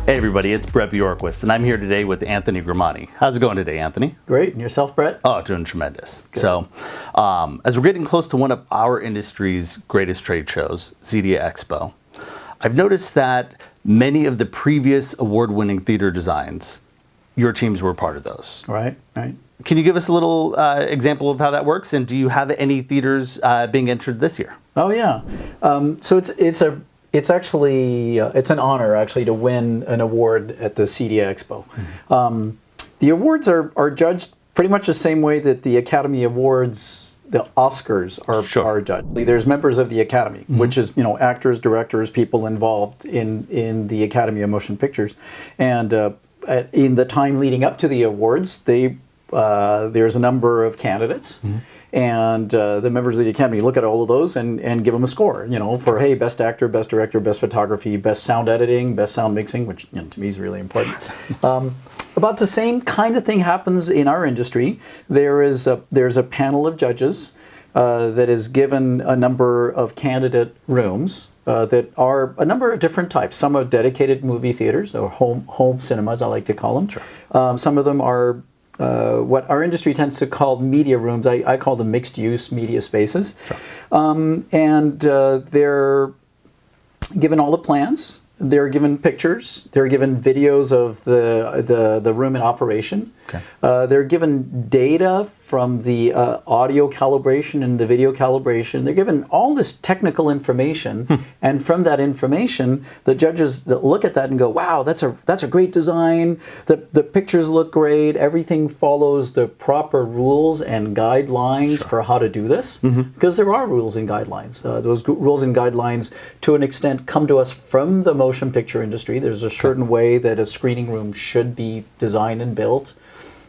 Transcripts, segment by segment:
Hey everybody, it's Brett Bjorquist, and I'm here today with Anthony Gramani. How's it going today, Anthony? Great, and yourself, Brett? Oh, doing tremendous. Good. So, as we're getting close to one of our industry's greatest trade shows, CEDIA Expo, I've noticed that many of the previous award-winning theater designs, your teams were part of those. Right. Can you give us a little example of how that works, and do you have any theaters being entered this year? Oh yeah. So it's actually it's an honor actually to win an award at the CEDIA Expo. Mm-hmm. The awards are judged pretty much the same way that the Academy Awards, the Oscars are judged. There's members of the Academy, mm-hmm. which is actors, directors, people involved in the Academy of Motion Pictures, and in the time leading up to the awards, there's a number of candidates. Mm-hmm. And the members of the Academy look at all of those and give them a score, for, hey, best actor, best director, best photography, best sound editing, best sound mixing, which to me is really important. About the same kind of thing happens in our industry. There's a panel of judges that is given a number of candidate rooms that are a number of different types. Some are dedicated movie theaters, or home cinemas, I like to call them. Sure. Some of them are what our industry tends to call media rooms. I call them mixed-use media spaces. Sure. And they're given all the plans. They're given pictures. They're given videos of the room in operation. Okay. They're given data from the audio calibration and the video calibration. They're given all this technical information, and from that information, the judges look at that and go, "Wow, that's a great design. The pictures look great. Everything follows the proper rules and guidelines Sure. for how to do this." Mm-hmm. Because there are rules and guidelines. Those rules and guidelines, to an extent, come to us from the motion picture industry. There's a certain way that a screening room should be designed and built.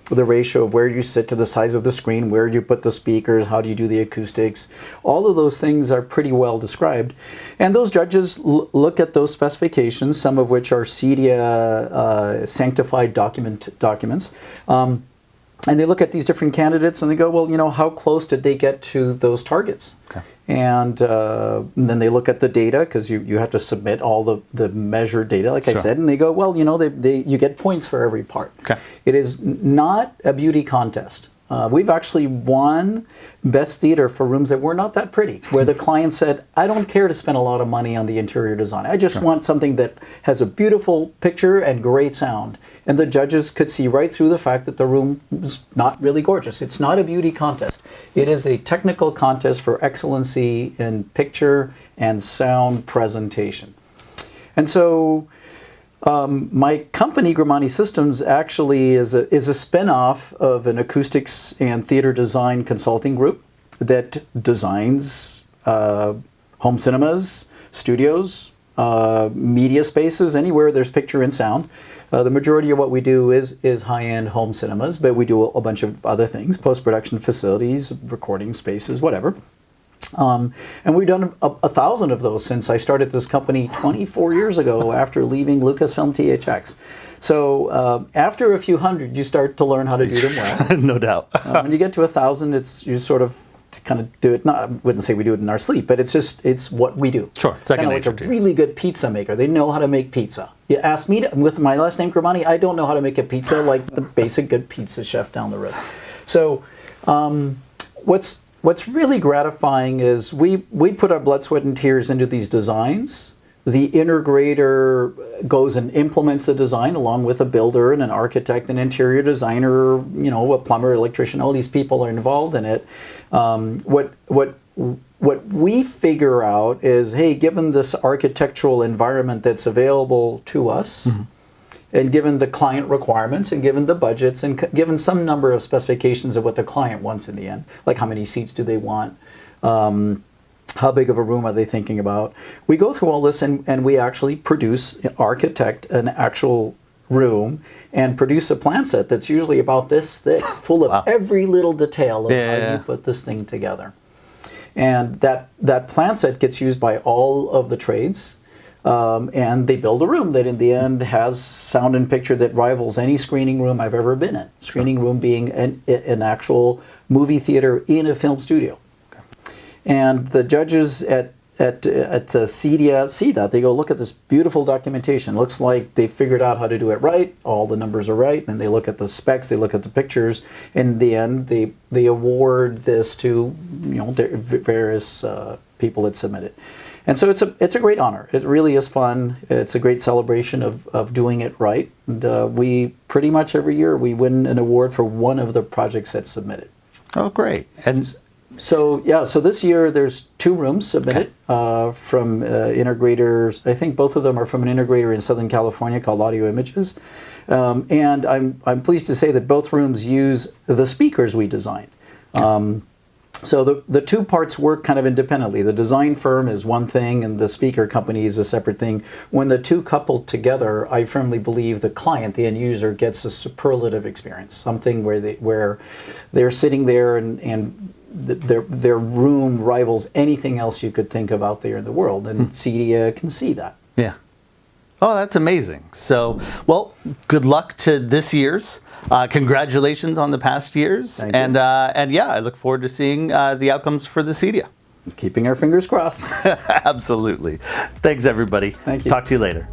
The ratio of where you sit to the size of the screen, where you put the speakers, how do you do the acoustics. All of those things are pretty well described. And those judges look at those specifications, some of which are CEDIA sanctified documents. And they look at these different candidates and they go, well, how close did they get to those targets? Okay. And then they look at the data, because you have to submit all the measured data, like Sure. I said, and they go, well, you get points for every part. Okay. It is not a beauty contest. We've actually won Best Theater for rooms that were not that pretty, where the client said, I don't care to spend a lot of money on the interior design. I just Sure. want something that has a beautiful picture and great sound. And the judges could see right through the fact that the room was not really gorgeous. It's not a beauty contest. It is a technical contest for excellency in picture and sound presentation. And so my company, Gramani Systems, actually is a spin-off of an acoustics and theater design consulting group that designs home cinemas, studios, media spaces, anywhere there's picture and sound. The majority of what we do is high-end home cinemas, but we do a bunch of other things, post-production facilities, recording spaces, whatever. And we've done 1,000 of those since I started this company 24 years ago after leaving Lucasfilm THX. So after a few hundred, you start to learn how to do them well. No doubt. When you get to 1,000, you sort of kind of do it. I wouldn't say we do it in our sleep, but it's what we do. Sure, second nature. Like a really good pizza maker. They know how to make pizza. You ask me with my last name Gramani, I don't know how to make a pizza like the basic good pizza chef down the road. So what's really gratifying is we put our blood, sweat, and tears into these designs. The integrator goes and implements the design along with a builder and an architect, an interior designer, a plumber, electrician. All these people are involved in it. What we figure out is, hey, given this architectural environment that's available to us, mm-hmm. and given the client requirements, and given the budgets, and given some number of specifications of what the client wants in the end, like how many seats do they want, how big of a room are they thinking about, we go through all this and we actually architect an actual room and produce a plan set that's usually about this thick, full of wow. every little detail of how you put this thing together. And that plan set gets used by all of the trades. And they build a room that in the end has sound and picture that rivals any screening room I've ever been in. Screening room being an actual movie theater in a film studio. Okay. And the judges at at CEDIA see that. They go, look at this beautiful documentation. Looks like they figured out how to do it right. All the numbers are right. Then they look at the specs. They look at the pictures. In the end, they award this to various people that submit it. And so it's a great honor. It really is fun. It's a great celebration of doing it right. And we pretty much every year we win an award for one of the projects that's submitted. Oh, great. And so this year there's 2 rooms submitted from integrators. I think both of them are from an integrator in Southern California called Audio Images. And I'm pleased to say that both rooms use the speakers we designed. So the 2 parts work kind of independently. The design firm is one thing and the speaker company is a separate thing. When the 2 coupled together, I firmly believe the client, the end user, gets a superlative experience, something where they're sitting there and their room rivals anything else you could think of out there in the world, and CEDIA can see that. yeah. Oh, that's amazing. So, well, good luck to this year's. Congratulations on the past years. Thank you. And yeah, I look forward to seeing the outcomes for the CEDIA. Keeping our fingers crossed. Absolutely. Thanks, everybody. Thank you. Talk to you later.